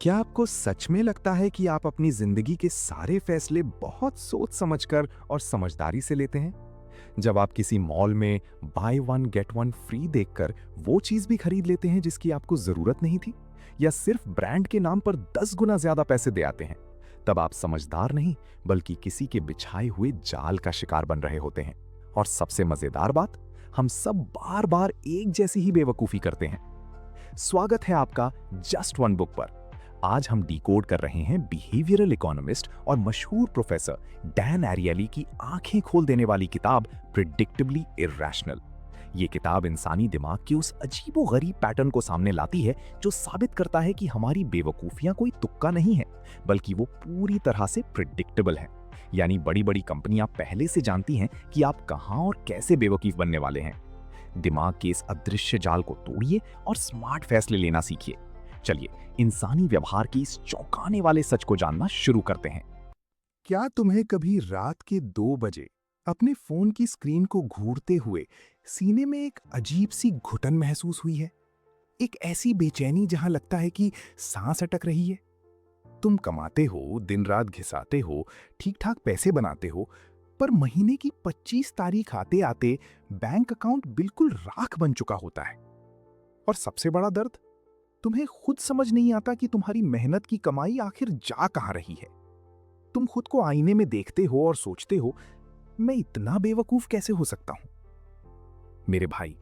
क्या आपको सच में लगता है कि आप अपनी जिंदगी के सारे फैसले बहुत सोच समझकर और समझदारी से लेते हैं? जब आप किसी मॉल में by one get one free देखकर वो चीज भी खरीद लेते हैं जिसकी आपको जरूरत नहीं थी, या सिर्फ ब्रांड के नाम पर 10 गुना ज्यादा पैसे दे आते हैं, तब आप समझदार नहीं बल्कि किसी के बिछाए हुए जाल का शिकार बन रहे होते हैं। और सबसे मजेदार बात, हम सब बार बार एक जैसी ही बेवकूफी करते हैं। स्वागत है आपका जस्ट वन बुक पर। आज हम डिकोड कर रहे हैं बिहेवियरल इकोनॉमिस्ट और मशहूर प्रोफेसर डैन एरियली की आंखें खोल देने वाली किताब प्रिडिक्टेबली इरैशनल। ये किताब इंसानी दिमाग के उस अजीबोगरीब पैटर्न को सामने लाती है जो साबित करता है कि हमारी बेवकूफियां कोई तुक्का नहीं है, बल्कि वो पूरी तरह से प्रिडिक्टेबल है। यानी बड़ी बड़ी कंपनियां पहले से जानती हैं कि आप कहां और कैसे बेवकूफ बनने वाले हैं। दिमाग के इस अदृश्य जाल को तोड़िए और स्मार्ट फैसले लेना सीखिए। चलिए इंसानी व्यवहार की इस चौंकाने वाले सच को जानना शुरू करते हैं। क्या तुम्हें कभी रात के 2 बजे अपने फोन की स्क्रीन को घूरते हुए सीने में एक अजीब सी घुटन महसूस हुई है? एक ऐसी बेचैनी जहां लगता है कि सांस अटक रही है। तुम कमाते हो, दिन रात घिसाते हो, ठीक ठाक पैसे बनाते हो, पर महीने की 25 तारीख आते आते बैंक अकाउंट बिल्कुल राख बन चुका होता है। और सबसे बड़ा दर्द, तुम्हें खुद समझ नहीं आता कि तुम्हारी मेहनत की कमाई आखिर जा कहां रही है। तुम खुद को आईने में देखते हो और सोचते हो, मैं इतना बेवकूफ कैसे हो सकता हूं? मेरे भाई,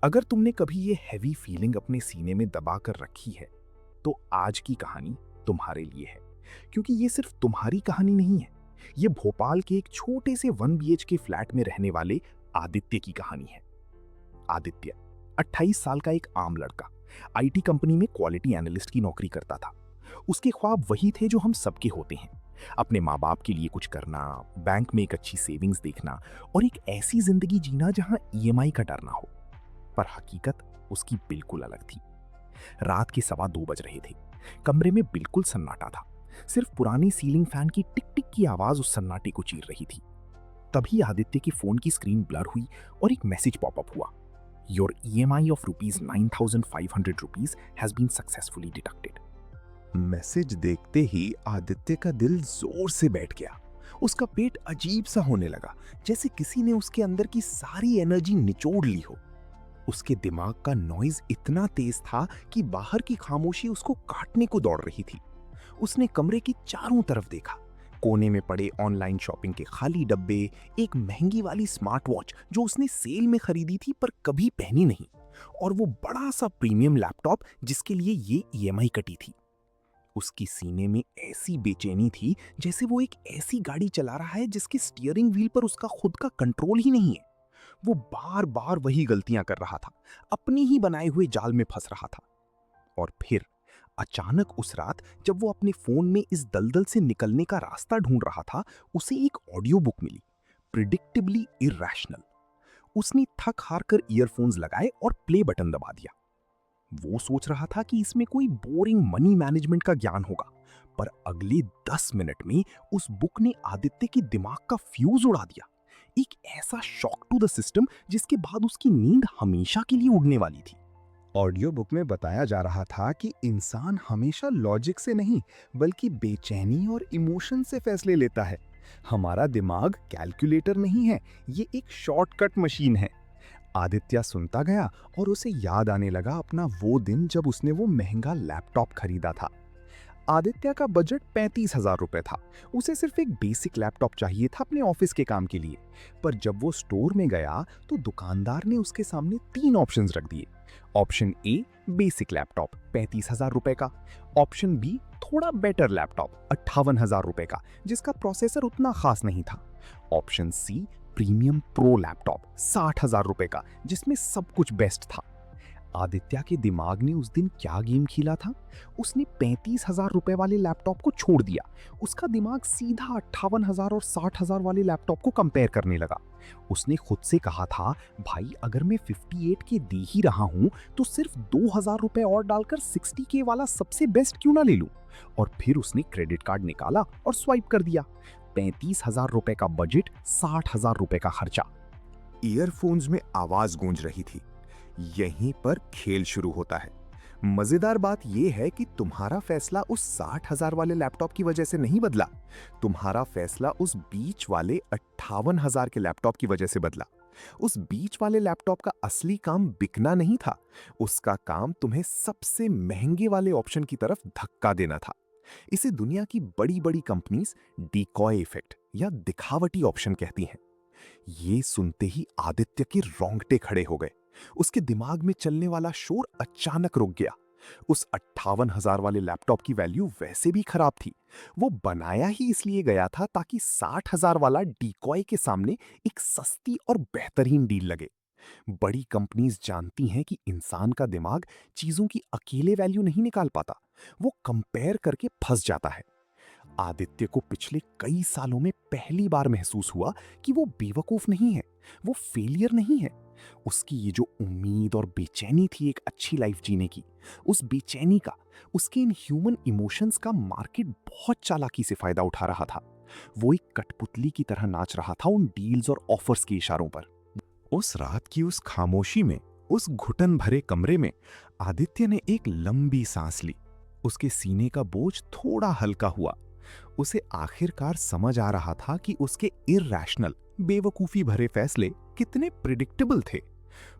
अगर तुमने कभी ये हैवी फीलिंग अपने सीने में दबा कर रखी है, तो आज की कहानी तुम्हारे लिए है। क्योंकि ये सिर्फ तुम्हारी कहानी नहीं है, ये भोपाल के एक छोटे से 1 BHK फ्लैट में रहने वाले आदित्य की कहानी है। आदित्य 28 साल का एक आम लड़का, आईटी कंपनी में क्वालिटी एनालिस्ट की नौकरी करता था। उसके ख्वाब वही थे जो हम सबके होते हैं, अपने माँ बाप के लिए कुछ करना, बैंक में एक अच्छी सेविंग्स देखना और एक ऐसी जिंदगी जीना जहां ईएमआई का डर ना हो। पर हकीकत उसकी बिल्कुल अलग थी। रात के 2:15 बज रहे थे। कमरे में बिल्कुल सन्नाटा था। सिर्फ पुरानी सीलिंग फैन की टिक टिक की आवाज उस सन्नाटे को चीर रही थी। तभी आदित्य की फोन की स्क्रीन ब्लर हुई और एक मैसेज पॉपअप हुआ। Your EMI of rupees 9,500 rupees has been successfully deducted. Message देखते ही आदित्य का दिल जोर से बैठ गया। उसका पेट अजीब सा होने लगा, जैसे किसी ने उसके अंदर की सारी एनर्जी निचोड़ ली हो। उसके दिमाग का नॉइज इतना तेज था कि बाहर की खामोशी उसको काटने को दौड़ रही थी। उसने कमरे की चारों तरफ देखा। कोने में पड़े ऑनलाइन शॉपिंग के खाली डब्बे, एक महंगी वाली स्मार्ट वॉच जो उसने सेल में खरीदी थी पर कभी पहनी नहीं, और वो बड़ा सा प्रीमियम लैपटॉप जिसके लिए ये ईएमआई कटी थी। उसकी सीने में ऐसी बेचैनी थी जैसे वो एक ऐसी गाड़ी चला रहा है जिसके स्टीयरिंग व्हील पर उसका खुद का कंट्रोल ही नहीं है। वो बार बार वही गलतियां कर रहा था, अपनी ही बनाए हुए जाल में फंस रहा था। और फिर अचानक उस रात जब वो अपने फोन में इस दलदल से निकलने का रास्ता ढूंढ रहा था, उसे एक ऑडियो बुक मिली, प्रिडिक्टेबली इरैशनल। उसने थक हार कर ईयरफोन्स लगाए और प्ले बटन दबा दिया। वो सोच रहा था कि इसमें कोई बोरिंग मनी मैनेजमेंट का ज्ञान होगा, पर अगले 10 मिनट में उस बुक ने आदित्य के दिमाग का फ्यूज उड़ा दिया। एक ऐसा शॉक टू द सिस्टम जिसके बाद उसकी नींद हमेशा के लिए उड़ने वाली थी। ऑडियो बुक में बताया जा रहा था कि इंसान हमेशा लॉजिक से नहीं बल्कि बेचैनी और इमोशन से फैसले लेता है। हमारा दिमाग कैलकुलेटर नहीं है, ये एक शॉर्टकट मशीन है। आदित्य सुनता गया और उसे याद आने लगा अपना वो दिन जब उसने वो महंगा लैपटॉप खरीदा था। आदित्य का बजट 35,000 रुपए था। उसे सिर्फ एक बेसिक लैपटॉप चाहिए था अपने ऑफिस के काम के लिए। पर जब वो स्टोर में गया तो दुकानदार ने उसके सामने 3 ऑप्शंस रख दिए। ऑप्शन ए, बेसिक लैपटॉप 35,000 रुपए का। ऑप्शन बी, थोड़ा बेटर लैपटॉप 58,000 रुपए का जिसका प्रोसेसर उतना खास नहीं था। Option C, premium pro laptop 60,000 रुपए का जिसमें सब कुछ बेस्ट था। आदित्य के दिमाग ने उस दिन क्या गेम खेला था? उसने 35,000 रुपए वाले लैपटॉप को छोड़ दिया। उसका दिमाग सीधा 58,000 और 60,000 वाले लैपटॉप को कंपेयर करने लगा। उसने खुद से कहा था, भाई अगर मैं 58 के दे ही रहा हूं तो सिर्फ 2,000 रुपए और डालकर 60K वाला सबसे बेस्ट क्यों ना ले लूं? और फिर उसने क्रेडिट कार्ड निकाला और स्वाइप कर दिया। 35,000 रुपए का बजट, 60,000 रुपए का खर्चा। ईयरफोन्स में आवाज गूंज रही थी। यहीं पर खेल शुरू होता है। मजेदार बात यह है कि तुम्हारा फैसला उस 60,000 वाले लैपटॉप की वजह से नहीं बदला। तुम्हारा फैसला उस बीच वाले 58,000 के लैपटॉप की वजह से बदला। उस बीच वाले लैपटॉप का असली काम बिकना नहीं था, उसका काम तुम्हें सबसे महंगे वाले ऑप्शन की तरफ धक्का देना था। इसे दुनिया की बड़ी बड़ी कंपनीज डिकॉय इफेक्ट या दिखावटी ऑप्शन कहती हैं। ये सुनते ही आदित्य के रोंगटे खड़े हो गए। उसके दिमाग में चलने वाला शोर अचानक रुक गया। उस 58,000 वाले लैपटॉप की वैल्यू वैसे भी खराब थी। वो बनाया ही इसलिए गया था ताकि 60,000 वाला डिकॉय के सामने एक सस्ती और बेहतरीन डील लगे। बड़ी कंपनीज जानती हैं कि इंसान का दिमाग चीजों की अकेले वैल्यू नहीं निकाल पाता, वो कंपेयर करके फंस जाता है। आदित्य को पिछले कई सालों में पहली बार महसूस हुआ कि वो बेवकूफ नहीं है, वो फेलियर नहीं है। उसकी ये जो उम्मीद और बेचैनी थी एक अच्छी लाइफ जीने की, उस बेचैनी का, उसके इन ह्यूमन इमोशंस का मार्केट बहुत चालाकी से फायदा उठा रहा था। वो एक कठपुतली की तरह नाच रहा था उन डील्स और ऑफर्स के इशारों पर। उस रात की उस खामोशी में, उस घुटन भरे कमरे में आदित्य ने एक लंबी सांस ली। उसके सीने का बोझ थोड़ा हल्का हुआ। उसे आखिरकार समझ आ रहा था कि उसके इरैशनल, बेवकूफी भरे फैसले कितने प्रिडिक्टेबल थे।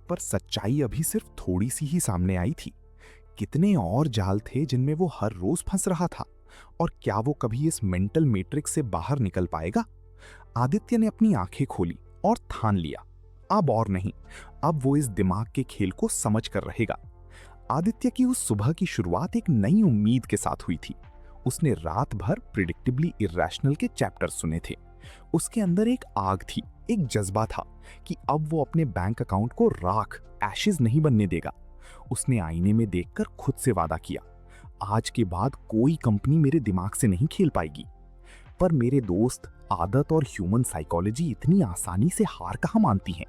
पर सच्चाई अभी सिर्फ थोड़ी सी ही सामने आई थी। कितने और जाल थे जिनमें वो हर रोज फंस रहा था, और क्या वो कभी इस मेंटल मैट्रिक्स से बाहर निकल पाएगा? आदित्य ने अपनी आंखें खोली और ठान लिया, अब और नहीं, अब वो इस दिमाग के खेल को समझ कर रहेगा। आदित्य की उस सुबह की शुरुआत एक नई उम्मीद के साथ हुई थी। उसने रात भर प्रिडिक्टेबली इरैशनल के चैप्टर सुने थे। उसके अंदर एक आग थी, एक जज्बा था कि अब वो अपने बैंक अकाउंट को राख, एशेज नहीं बनने देगा। उसने आईने में देखकर खुद से वादा किया, आज के बाद कोई कंपनी मेरे दिमाग से नहीं खेल पाएगी। पर मेरे दोस्त, आदत और ह्यूमन साइकोलॉजी इतनी आसानी से हार कहाँ मानती हैं।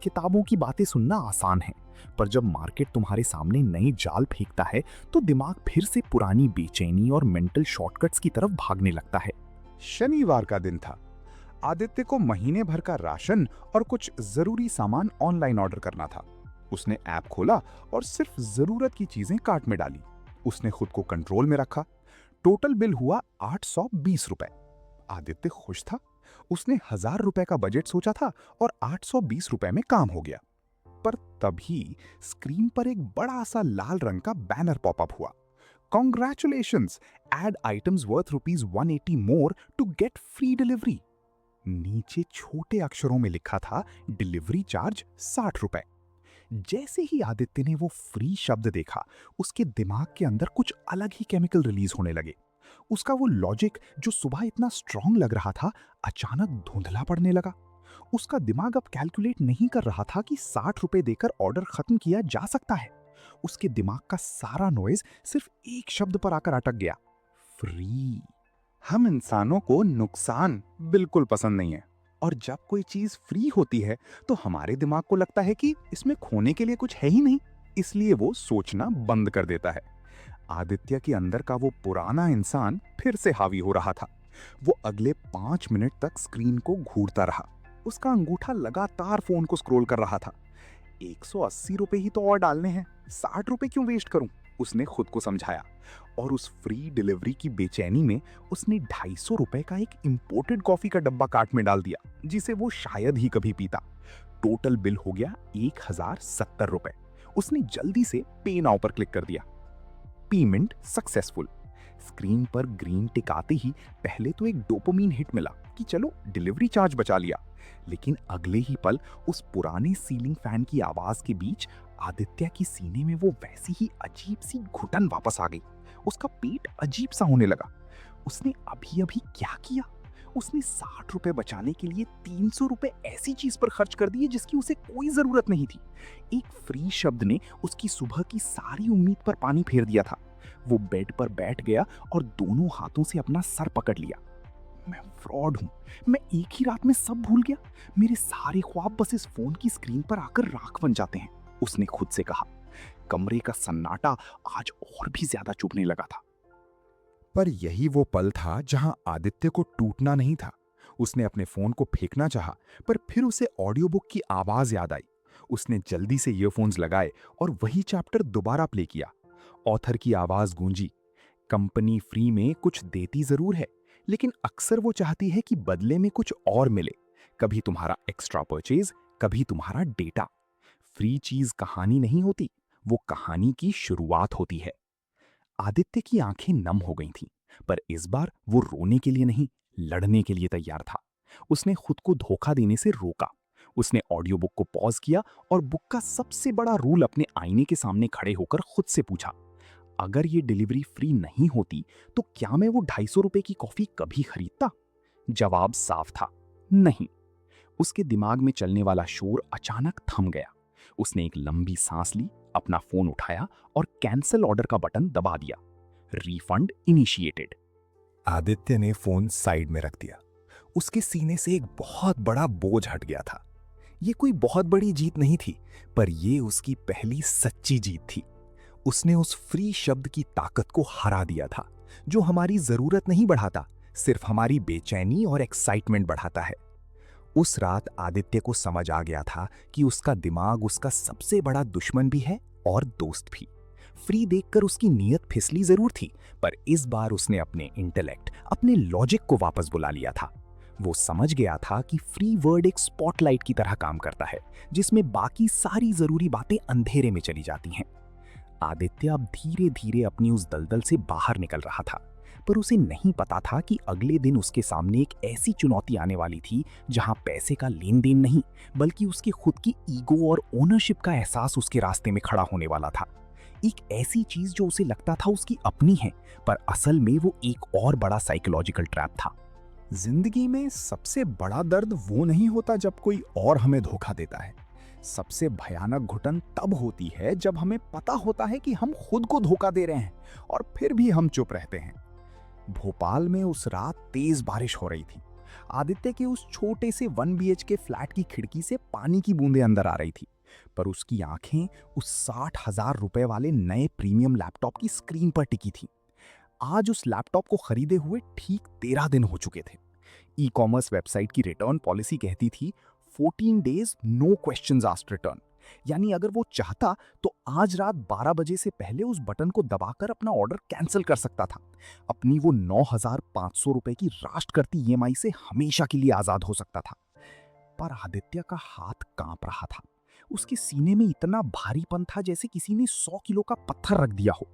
किताबों की बातें सुनना आसान है, पर जब मार्केट तुम्हारे सामने नए जाल फेंकता है तो दिमाग फिर से पुरानी बेचैनी और मेंटल शॉर्टकट्स की तरफ भागने लगता है। शनिवार का दिन था। आदित्य को महीने भर का राशन और कुछ जरूरी सामान ऑनलाइन ऑर्डर करना था। उसने ऐप खोला और सिर्फ जरूरत की चीजें कार्ट में डाली। उसने खुद को कंट्रोल में रखा। टोटल बिल हुआ 820 रुपए। आदित्य खुश था। उसने 1,000 रुपए का बजट सोचा था और 820 रुपए में काम हो गया। पर तभी स्क्रीन पर एक बड़ा सा लाल रंग का बैनर पॉपअप हुआ। Congratulations, add items worth ₹180 more to get free delivery. नीचे छोटे अक्षरों में लिखा था, डिलीवरी चार्ज 60 रुपए। जैसे ही आदित्य ने वो फ्री शब्द देखा, उसके दिमाग के अंदर कुछ अलग ही केमिकल रिलीज होने लगे। उसका वो लॉजिक जो सुबह इतना स्ट्रांग लग रहा था, अचानक धुंधला पड़ने लगा। उसका दिमाग अब कैलकुलेट नहीं कर रहा था कि 60 रुपए देकर ऑर्डर खत्म किया जा सकता है। उसके दिमाग का सारा नॉइज सिर्फ एक शब्द पर आकर अटक गया, फ्री। हम इंसानों को नुकसान बिल्कुल पसंद नहीं है, और जब कोई चीज फ्री होती है तो हमारे दिमाग को लगता है कि इसमें खोने के लिए कुछ है ही नहीं, इसलिए वो सोचना बंद कर देता है। आदित्य के अंदर का वो पुराना इंसान फिर से हावी हो रहा था। वो अगले 5 मिनट तक स्क्रीन को घूरता रहा। उसका अंगूठा लगातार फोन को स्क्रॉल कर रहा था। 180 रुपए ही तो और डालने हैं, 60 रुपए क्यों वेस्ट करूं? उसने खुद को समझाया। और उस फ्री डिलीवरी की बेचैनी में उसने 250 रुपए का एक इंपोर्टेड कॉफी का डब्बा कार्ट में डाल दिया, जिसे वो शायद ही कभी पीता। टोटल बिल हो गया 1,070 रुपए। उसने जल्दी से पे नाउ पर क्लिक कर दिया। Payment successful. स्क्रीन पर ग्रीन टिक आते ही पहले तो एक डोपामिन हिट मिला कि चलो डिलीवरी चार्ज बचा लिया, लेकिन अगले ही पल उस पुराने सीलिंग फैन की आवाज के बीच आदित्य की सीने में वो वैसी ही अजीब सी घुटन वापस आ गई। उसका पेट अजीब सा होने लगा। उसने अभी अभी क्या किया? उसने 60 रुपए बचाने के लिए 300 रुपए ऐसी चीज पर खर्च कर दिए जिसकी उसे कोई जरूरत नहीं थी। एक फ्री शब्द ने उसकी सुबह की सारी उम्मीद पर पानी फेर दिया था। वो बेड पर बैठ गया और दोनों हाथों से अपना सर पकड़ लिया। मैं फ्रॉड हूं। मैं एक ही रात में सब भूल गया। मेरे सारे ख्वाब बस इस फोन की स्क्रीन पर आकर राख बन जाते हैं, उसने खुद से कहा। कमरे का सन्नाटा आज और भी ज्यादा चुभने लगा था। पर यही वो पल था जहां आदित्य को टूटना नहीं था। उसने अपने फोन को फेंकना चाहा, पर फिर उसे ऑडियो बुक की आवाज याद आई। उसने जल्दी से ईयरफोन्स लगाए और वही चैप्टर दोबारा प्ले किया। ऑथर की आवाज गूंजी, कंपनी फ्री में कुछ देती जरूर है, लेकिन अक्सर वो चाहती है कि बदले में कुछ और मिले। कभी तुम्हारा एक्स्ट्रा परचेज, कभी तुम्हारा डेटा। फ्री चीज कहानी नहीं होती, वो कहानी की शुरुआत होती है। आदित्य की आंखें नम हो गई थीं, पर इस बार वो रोने के लिए नहीं, लड़ने के लिए तैयार था। उसने खुद को धोखा देने से रोका। उसने ऑडियो बुक को पॉज किया और बुक का सबसे बड़ा रूल अपने आईने के सामने खड़े होकर खुद से पूछा, अगर ये डिलीवरी फ्री नहीं होती तो क्या मैं वो 250 रुपए की कॉफी कभी खरीदता? जवाब साफ था, नहीं। उसके दिमाग में चलने वाला शोर अचानक थम गया। उसने एक लंबी सांस ली, अपना फोन उठाया और कैंसिल ऑर्डर का बटन दबा दिया। Refund initiated. आदित्य ने फोन साइड में रख दिया। उसके सीने से एक बहुत बड़ा बोझ हट गया था। ये कोई बहुत बड़ी जीत नहीं थी, पर ये उसकी पहली सच्ची जीत थी। उसने उस फ्री शब्द की ताकत को हरा दिया था, जो हमारी जरूरत नहीं बढ़ाता, सिर्फ हमारी बेचैनी और एक्साइटमेंट बढ़ाता है। उस रात आदित्य को समझ आ गया था कि उसका दिमाग उसका सबसे बड़ा दुश्मन भी है और दोस्त भी। फ्री देखकर उसकी नीयत फिसली जरूर थी, पर इस बार उसने अपने इंटेलेक्ट, अपने लॉजिक को वापस बुला लिया था। वो समझ गया था कि फ्री वर्ड एक स्पॉटलाइट की तरह काम करता है, जिसमें बाकी सारी जरूरी बातें अंधेरे में चली जाती हैं। आदित्य अब धीरे धीरे अपनी उस दलदल से बाहर निकल रहा था, पर उसे नहीं पता था कि अगले दिन उसके सामने एक ऐसी चुनौती आने वाली थी जहां पैसे का लेन देन नहीं, बल्कि उसकी खुद की ईगो और ओनरशिप का एहसास उसके रास्ते में खड़ा होने वाला था। एक ऐसी चीज जो उसे लगता था उसकी अपनी है, पर असल में वो एक और बड़ा साइकोलॉजिकल ट्रैप था। जिंदगी में सबसे बड़ा दर्द वो नहीं होता जब कोई और हमें धोखा देता है। सबसे भयानक घुटन तब होती है जब हमें पता होता है कि हम खुद को धोखा दे रहे हैं और फिर भी हम चुप रहते हैं। भोपाल में उस रात तेज बारिश हो रही थी। आदित्य के उस छोटे से 1 BHK फ्लैट की खिड़की से पानी की बूंदें अंदर आ रही थी, पर उसकी आंखें उस 60,000 रुपए वाले नए प्रीमियम लैपटॉप की स्क्रीन पर टिकी थी। आज उस लैपटॉप को खरीदे हुए ठीक 13 दिन हो चुके थे। ई कॉमर्स वेबसाइट की रिटर्न पॉलिसी कहती थी 14 days no questions asked return, यानी अगर वो चाहता तो आज रात 12 बजे से पहले उस बटन को दबाकर अपना ऑर्डर कैंसिल कर सकता था। अपनी वो 9,500 रुपए की राष्ट्र करती EMI से हमेशा के लिए आजाद हो सकता था। पर आदित्य का हाथ कांप रहा था। उसके सीने में इतना भारीपन था जैसे किसी ने 100 किलो का पत्थर रख दिया हो।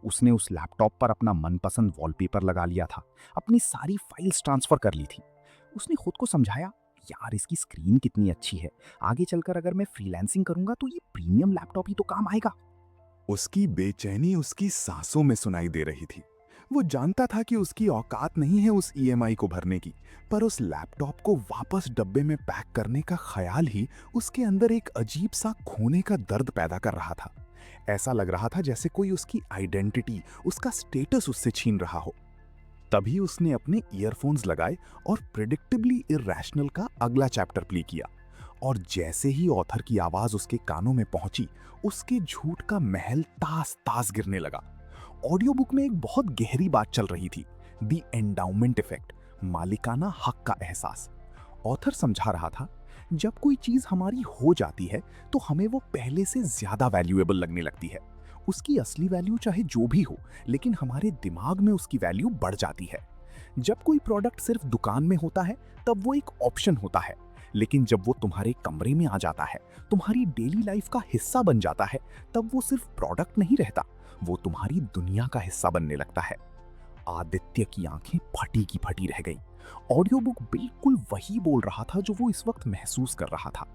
उसने उस लैपटॉप पर अपना मनपसंद वॉलपेपर लगा लिया था, अपनी सारी फाइल्स ट्रांसफर कर ली थी। उसने खुद को समझाया, यार इसकी स्क्रीन कितनी अच्छी है, आगे चलकर अगर मैं फ्रीलांसिंग करूंगा तो ये प्रीमियम लैपटॉप ही तो काम आएगा। उसकी बेचैनी उसकी सांसों में सुनाई दे रही थी। वो जानता था कि उसकी औकात नहीं है उस EMI को भरने की, पर उस लैपटॉप को वापस डब्बे में पैक करने का ख्याल ही उसके अंदर एक अजीब सा खोने का दर्द पैदा कर रहा था। ऐसा लग रहा था जैसे कोई उसकी आइडेंटिटी, उसका स्टेटस उससे छीन रहा हो। तभी उसने अपने ईयरफोन्स लगाए और प्रेडिक्टेबली इरैशनल का अगला चैप्टर प्ले किया। और जैसे ही ऑथर की आवाज उसके कानों में पहुंची, उसके झूठ का महल तास तास गिरने लगा। ऑडियो बुक में एक बहुत गहरी बात चल रही थी, द एंडाउमेंट इफेक्ट, मालिकाना हक का एहसास। ऑथर समझा रहा था, जब कोई चीज हमारी हो जाती है तो हमें वो पहले से ज्यादा वैल्यूएबल लगने लगती है। उसकी असली वैल्यू चाहे जो भी हो, लेकिन हमारे दिमाग में उसकी वैल्यू बढ़ जाती है। जब कोई प्रोडक्ट सिर्फ दुकान में होता है तब वो एक ऑप्शन होता है, लेकिन जब वो तुम्हारे कमरे में आ जाता है, तुम्हारी डेली लाइफ का हिस्सा बन जाता है, तब वो सिर्फ प्रोडक्ट नहीं रहता, वो तुम्हारी दुनिया का हिस्सा बनने लगता है। आदित्य की आंखें फटी की फटी रह गई। ऑडियो बुक बिल्कुल वही बोल रहा था जो वो इस वक्त महसूस कर रहा था।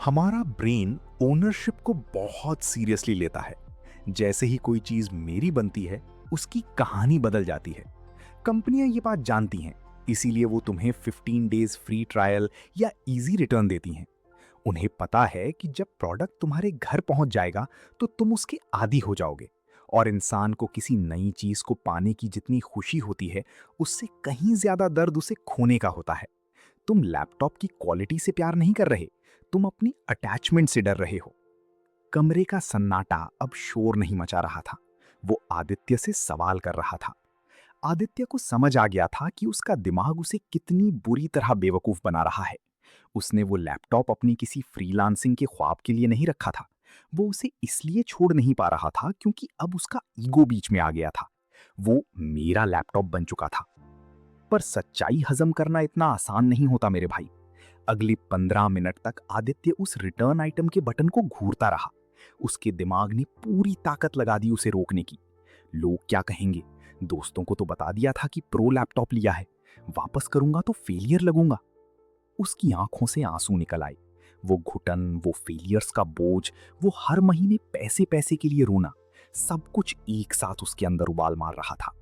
हमारा ब्रेन ओनरशिप को बहुत सीरियसली लेता है। जैसे ही कोई चीज मेरी बनती है, उसकी कहानी बदल जाती है। कंपनियां ये बात जानती हैं, इसीलिए वो तुम्हें 15 डेज फ्री ट्रायल या इजी रिटर्न देती हैं। उन्हें पता है कि जब प्रोडक्ट तुम्हारे घर पहुंच जाएगा तो तुम उसके आदी हो जाओगे, और इंसान को किसी नई चीज को पाने की जितनी खुशी होती है, उससे कहीं ज्यादा दर्द उसे खोने का होता है। तुम लैपटॉप की क्वालिटी से प्यार नहीं कर रहे, तुम अपनी अटैचमेंट से डर रहे हो। कमरे का सन्नाटा अब शोर नहीं मचा रहा था, वो आदित्य से सवाल कर रहा था। आदित्य को समझ आ गया था कि उसका दिमाग उसे कितनी बुरी तरह बेवकूफ बना रहा है। उसने वो लैपटॉप अपनी किसी फ्रीलांसिंग के ख्वाब के लिए नहीं रखा था, वो उसे इसलिए छोड़ नहीं पा रहा था क्योंकि अब उसका ईगो बीच में आ गया था। वो मेरा लैपटॉप बन चुका था। पर सच्चाई हजम करना इतना आसान नहीं होता मेरे भाई। अगले 15 मिनट तक आदित्य उस रिटर्न आइटम के बटन को घूरता रहा। उसके दिमाग ने पूरी ताकत लगा दी उसे रोकने की। लोग क्या कहेंगे? दोस्तों को तो बता दिया था कि प्रो लैपटॉप लिया है, वापस करूंगा तो फेलियर लगूंगा। उसकी आंखों से आंसू निकल आए। वो घुटन, वो फेलियर्स का बोझ, वो हर महीने पैसे पैसे के लिए रोना, सब कुछ एक साथ उसके अंदर उबाल मार रहा था।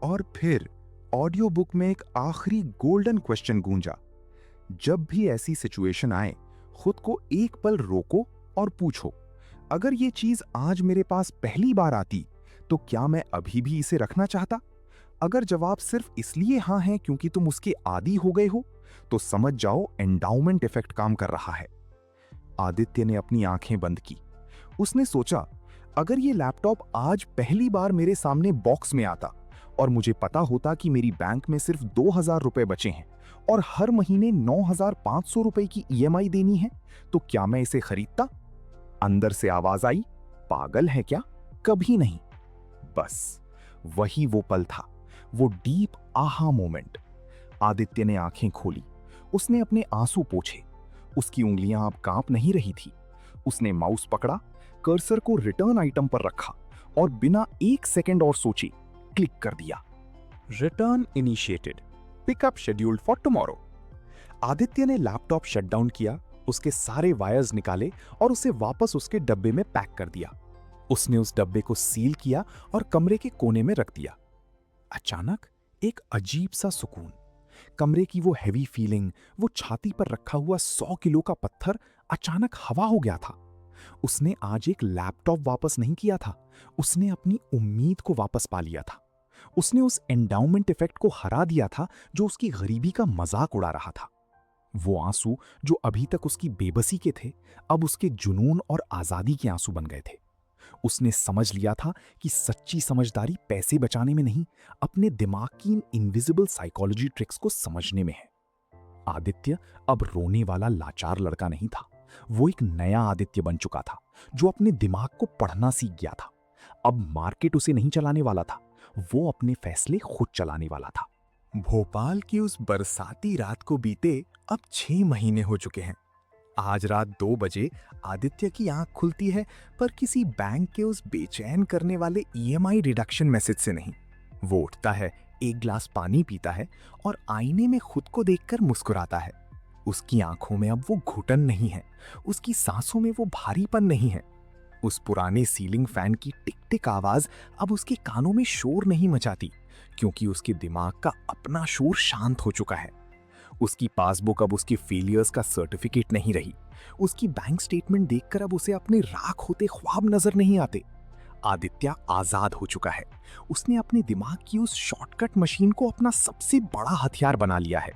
और फिर ऑडियो बुक में एक आखिरी गोल्डन क्वेश्चन गूंजा। जब भी ऐसी सिचुएशन आए, खुद को एक पल रोको और पूछो, अगर ये चीज आज मेरे पास पहली बार आती तो क्या मैं अभी भी इसे रखना चाहता? अगर जवाब सिर्फ इसलिए हाँ है क्योंकि तुम उसके आदी हो गए हो, तो समझ जाओ एंडाउमेंट इफेक्ट काम कर रहा है। आदित्य ने अपनी आंखें बंद की। उसने सोचा, अगर ये लैपटॉप आज पहली बार मेरे सामने बॉक्स में आता और मुझे पता होता कि मेरी बैंक में सिर्फ 2000 रुपए बचे हैं और हर महीने 9500 रुपए की ईएमआई देनी है, तो क्या मैं इसे खरीदता? अंदर से आवाज आई, पागल है क्या? कभी नहीं। बस वही वो पल था, वो डीप आहा मोमेंट। आदित्य ने आंखें खोली। उसने अपने आंसू पोंछे। उसकी उंगलियां अब कांप नहीं रही थी। उसने माउस पकड़ा, कर्सर को रिटर्न आइटम पर रखा और बिना एक सेकंड और सोचे क्लिक कर दिया। Return initiated, pickup scheduled for tomorrow. Aditya ने लैपटॉप शट डाउन किया, उसके सारे वायर्स निकाले और उसे वापस उसके डब्बे में पैक कर दिया। उसने उस डब्बे को सील किया और कमरे के कोने में रख दिया। अचानक एक अजीब सा सुकून, कमरे की वो हैवी फीलिंग, वो छाती पर रखा हुआ 100 किलो का पत्थर अचानक हवा हो गया था। उसने आज एक लैपटॉप वापस नहीं किया था, उसने अपनी उम्मीद को वापस पा लिया था। उसने उस एंडाउमेंट इफेक्ट को हरा दिया था जो उसकी गरीबी का मजाक उड़ा रहा था। वो आंसू जो अभी तक उसकी बेबसी के थे, अब उसके जुनून और आजादी के आंसू बन गए थे। उसने समझ लिया था कि सच्ची समझदारी पैसे बचाने में नहीं, अपने दिमाग की इन इनविजिबल साइकोलॉजी ट्रिक्स को समझने में है। आदित्य अब रोने वाला लाचार लड़का नहीं था। वो एक नया आदित्य बन चुका था जो अपने दिमाग को पढ़ना सीख गया था। अब मार्केट उसे नहीं चलाने वाला था, वो अपने फैसले खुद चलाने वाला था। भोपाल की उस बरसाती रात को बीते अब 6 महीने हो चुके हैं। आज रात 2 बजे आदित्य की आंख खुलती है, पर किसी बैंक के उस बेचैन करने वाले ईएमआई रिडक्शन मैसेज से नहीं। वो उठता है, एक ग्लास पानी पीता है और आईने में खुद को देखकर मुस्कुराता है। उसकी आंखों में अब वो घुटन नहीं है, उसकी सांसों में वो भारीपन नहीं है। उस पुराने सीलिंग फैन की टिक टिक आवाज अब उसके कानों में शोर नहीं मचाती, क्योंकि उसके दिमाग का अपना शोर शांत हो चुका है। उसकी पासबुक अब उसके फेलियर्स का सर्टिफिकेट नहीं रही। उसकी बैंक स्टेटमेंट देखकर अब उसे अपने राख होते ख्वाब नजर नहीं आते। आदित्य आजाद हो चुका है। उसने अपने दिमाग की उस शॉर्टकट मशीन को अपना सबसे बड़ा हथियार बना लिया है।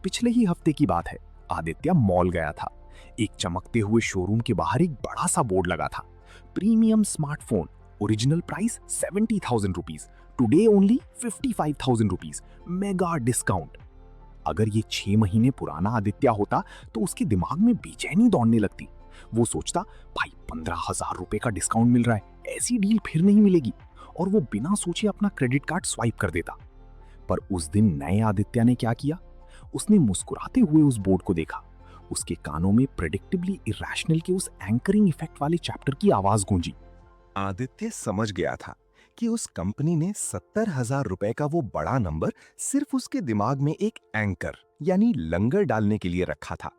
पिछले ही हफ्ते की बात है, आदित्य मॉल गया था। एक चमकते हुए शोरूम के बाहर एक बड़ा सा बोर्ड लगा था, premium smartphone, original price 70,000 rupees, today only 55,000 rupees, mega discount. अगर ये 6 महीने पुराना आदित्य होता तो उसके दिमाग में बेचैनी दौड़ने लगती। वो सोचता, भाई 15,000 रुपए का डिस्काउंट मिल रहा है, ऐसी डील फिर नहीं मिलेगी, और वो बिना सोचे अपना क्रेडिट कार्ड स्वाइप कर देता। पर उस दिन नए आदित्य ने क्या किया? उसने मुस्कुराते हुए उस बोर्ड को देखा। उसके कानों में प्रेडिक्टिबली इरैशनल के उस एंकरिंग इफेक्ट वाले चैप्टर की आवाज गूंजी। आदित्य समझ गया था कि उस कंपनी ने 70,000 रुपए का वो बड़ा नंबर सिर्फ उसके दिमाग में एक एंकर यानी लंगर डालने के लिए रखा था।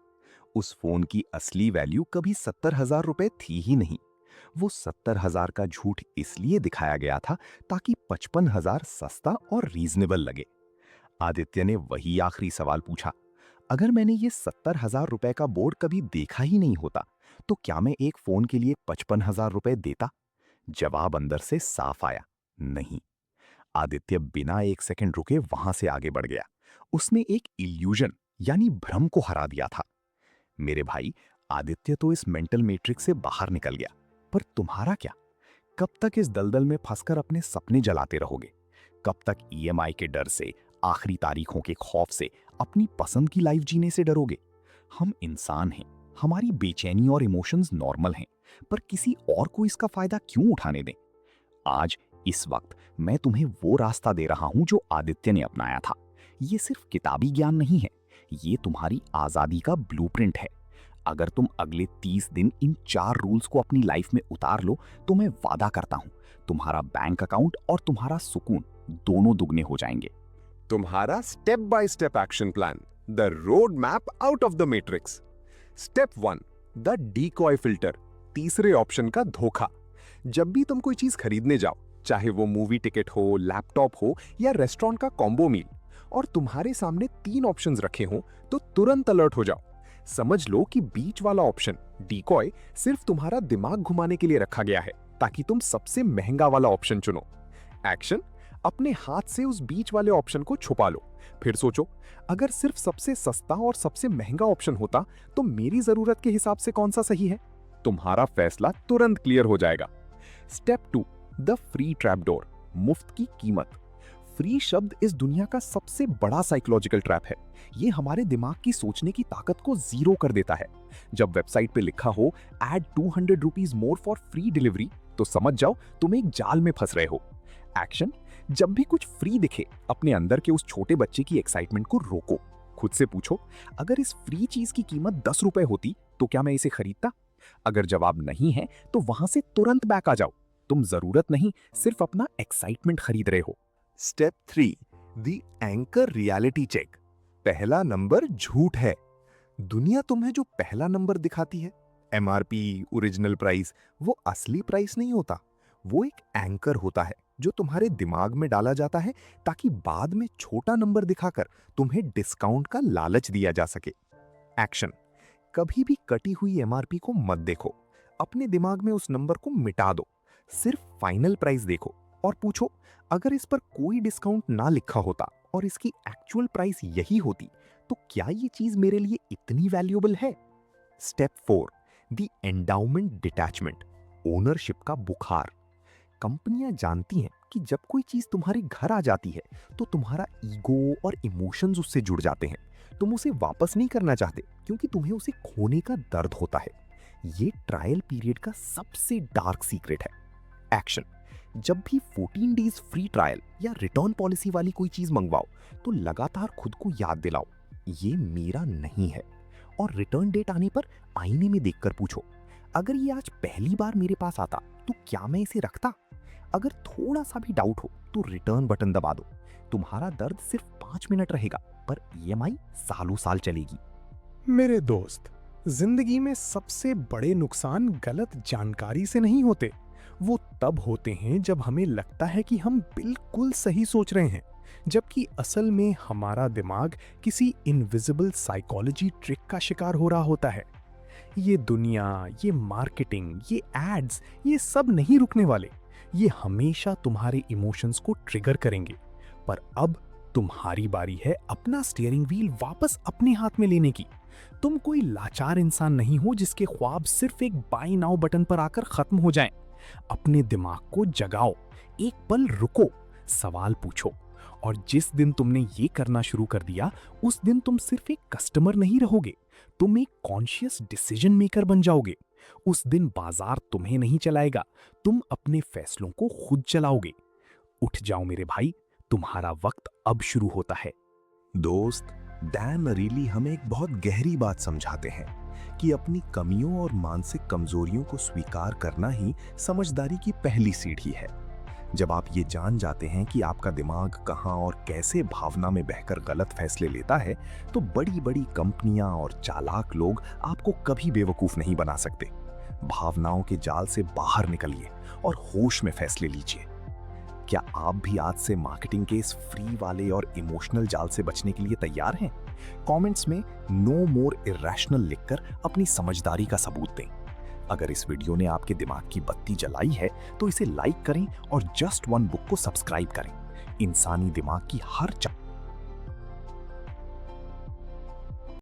उस फोन की असली वैल्यू कभी 70,000 रुपए थी ही नहीं। वो 70,000 का झूठ इसलिए दिखाया गया था ताकि 55,000 सस्ता और रीजनेबल लगे। आदित्य ने वही आखिरी सवाल पूछा, अगर मैंने ये 70,000 रुपए का बोर्ड कभी देखा ही नहीं होता तो क्या मैं एक फोन के लिए 55,000 रुपए देता? जवाब अंदर से साफ आया, नहीं। आदित्य बिना एक सेकंड रुके वहां से आगे बढ़ गया। उसने एक इल्यूजन यानी भ्रम को हरा दिया था। मेरे भाई, आदित्य तो इस मेंटल मैट्रिक्स से बाहर निकल गया, पर तुम्हारा क्या? कब तक इस दलदल में फंसकर अपने सपने जलाते रहोगे? कब तक ईएमआई के डर से, आखिरी तारीखों के खौफ से, अपनी पसंद की लाइफ जीने से डरोगे? हम इंसान हैं, हमारी बेचैनी और इमोशंस नॉर्मल हैं, पर किसी और को इसका फायदा क्यों उठाने दें? आज इस वक्त मैं तुम्हें वो रास्ता दे रहा हूं जो आदित्य ने अपनाया था। ये सिर्फ किताबी ज्ञान नहीं है, ये तुम्हारी आजादी का ब्लूप्रिंट है। अगर तुम अगले 30 दिन इन 4 रूल्स को अपनी लाइफ में उतार लो तो मैं वादा करता हूं तुम्हारा बैंक अकाउंट और तुम्हारा सुकून दोनों दुगने हो जाएंगे। तुम्हारा step by step action plan, the road map out of the matrix. Step 1, the decoy filter, तीसरे ऑप्शन का धोखा। जब भी तुम कोई चीज खरीदने जाओ, चाहे वो मूवी टिकट हो, लैपटॉप हो या रेस्टोरेंट का कॉम्बो मील, और तुम्हारे सामने 3 ऑप्शंस रखे हों, तो तुरंत अलर्ट हो जाओ। समझ लो कि बीच वाला ऑप्शन डीकॉय सिर्फ तुम्हारा दिमाग घुमाने के लिए रखा गया है, ताकि तुम सबसे महंगा वाला ऑप्शन चुनो। एक्शन, अपने हाथ से उस बीच वाले ऑप्शन को छुपा लो। फिर सोचो, अगर सिर्फ सबसे सस्ता और सबसे महंगा ऑप्शन होता तो मेरी जरूरत के हिसाब से कौन सा सही है? तुम्हारा फैसला तुरंत क्लियर हो जाएगा। स्टेप 2, द फ्री ट्रैपडोर, मुफ्त की कीमत। फ्री शब्द इस दुनिया का सबसे बड़ा साइकोलॉजिकल ट्रैप है। ये हमारे दिमाग की सोचने की ताकत को जीरो कर देता है। जब वेबसाइट पे लिखा हो add 200 rupees more for free delivery, तो समझ जाओ तुम एक जाल में फंस रहे हो। एक्शन, जब भी कुछ फ्री दिखे, अपने अंदर के उस छोटे बच्चे की एक्साइटमेंट को रोको। खुद से पूछो, अगर इस फ्री चीज की कीमत 10 रुपए होती तो क्या मैं इसे खरीदता? अगर जवाब नहीं है तो वहां से तुरंत बैक आ जाओ। तुम जरूरत नहीं, सिर्फ अपना एक्साइटमेंट खरीद रहे हो। Step 3, the anchor reality check. पहला नंबर झूठ है। दुनिया तुम्हें जो पहला नंबर दिखाती है, एमआरपी, ओरिजिनल प्राइस, वो असली प्राइस नहीं होता। वो एक एंकर होता है जो तुम्हारे दिमाग में डाला जाता है ताकि बाद में छोटा नंबर दिखाकर तुम्हें डिस्काउंट का लालच दिया जा सके। एक्शन, कभी भी कटी हुई एमआरपी को मत देखो। अपने दिमाग में उस नंबर को मिटा दो। सिर्फ फाइनल प्राइस देखो और पूछो, अगर इस पर कोई डिस्काउंट ना लिखा होता और इसकी एक्चुअल प्राइस यही होती, तो क्या ये चीज मेरे लिए इतनी वैल्यूएबल है? Step 4, the endowment detachment, ownership का बुखार। कंपनियां जानती हैं कि जब कोई चीज तुम्हारे घर आ जाती है तो तुम्हारा ईगो और इमोशंस उससे जुड़ जाते हैं। तुम उसे वापस नहीं करना चाहते क्योंकि तुम्हें उसे खोने का दर्द होता है। ये ट्रायल पीरियड का सबसे डार्क सीक्रेट है। एक्शन, जब भी 14 डेज फ्री ट्रायल या रिटर्न पॉलिसी वाली कोई चीज मंगवाओ तो लगातार खुद को याद दिलाओ, ये मेरा नहीं है। और रिटर्न डेट आने पर आईने में देखकर पूछो, अगर ये आज पहली बार मेरे पास आता तो क्या मैं इसे रखता? अगर थोड़ा सा भी डाउट हो तो रिटर्न बटन दबा दो। तुम्हारा दर्द सिर्फ 5 मिनट रहेगा, पर ईएमआई सालों साल चलेगी। मेरे दोस्त, जिंदगी में सबसे बड़े नुकसान गलत जानकारी से नहीं होते। वो तब होते हैं जब हमें लगता है कि हम बिल्कुल सही सोच रहे हैं, जबकि असल में हमारा दिमाग किसी इनविजिबल साइकोलॉजी ट्रिक का शिकार हो रहा होता है। ये दुनिया, ये मार्केटिंग, ये एड्स, ये सब नहीं रुकने वाले। ये हमेशा तुम्हारे इमोशंस को ट्रिगर करेंगे। पर अब तुम्हारी बारी है अपना स्टीयरिंग व्हील वापस अपने हाथ में लेने की। तुम कोई लाचार इंसान नहीं हो जिसके ख्वाब सिर्फ एक बाय नाउ बटन पर आकर खत्म हो जाएं। अपने दिमाग को जगाओ, एक पल रुको, सवाल पूछो, और जिस दिन तुमने ये करना शुरू कर दिया, उस दिन तुम सिर्फ एक कस्टमर नहीं रहोगे, तुम एक कॉन्शियस डिसीजन मेकर बन जाओगे। उस दिन बाजार तुम्हें नहीं चलाएगा, तुम अपने फैसलों को खुद चलाओगे। उठ जाओ मेरे भाई, तुम्हारा वक्त अब शुरू होता है। दोस्त, डैन अरीली हमें एक बहुत गहरी बात समझाते हैं कि अपनी कमियों और मानसिक कमजोरियों को स्वीकार करना ही समझदारी की पहली सीढ़ी है। जब आप ये जान जाते हैं कि आपका दिमाग कहाँ और कैसे भावना में बहकर गलत फैसले लेता है, तो बड़ी बड़ी कंपनियां और चालाक लोग आपको कभी बेवकूफ नहीं बना सकते। भावनाओं के जाल से बाहर निकलिए और होश में फैसले लीजिए। क्या आप भी आज से मार्केटिंग के इस फ्री वाले और इमोशनल जाल से बचने के लिए तैयार हैं? कमेंट्स में नो मोर इरैशनल लिखकर अपनी समझदारी का सबूत दें। अगर इस वीडियो ने आपके दिमाग की बत्ती जलाई है तो इसे लाइक करें और जस्ट वन बुक को सब्सक्राइब करें। इंसानी दिमाग की हर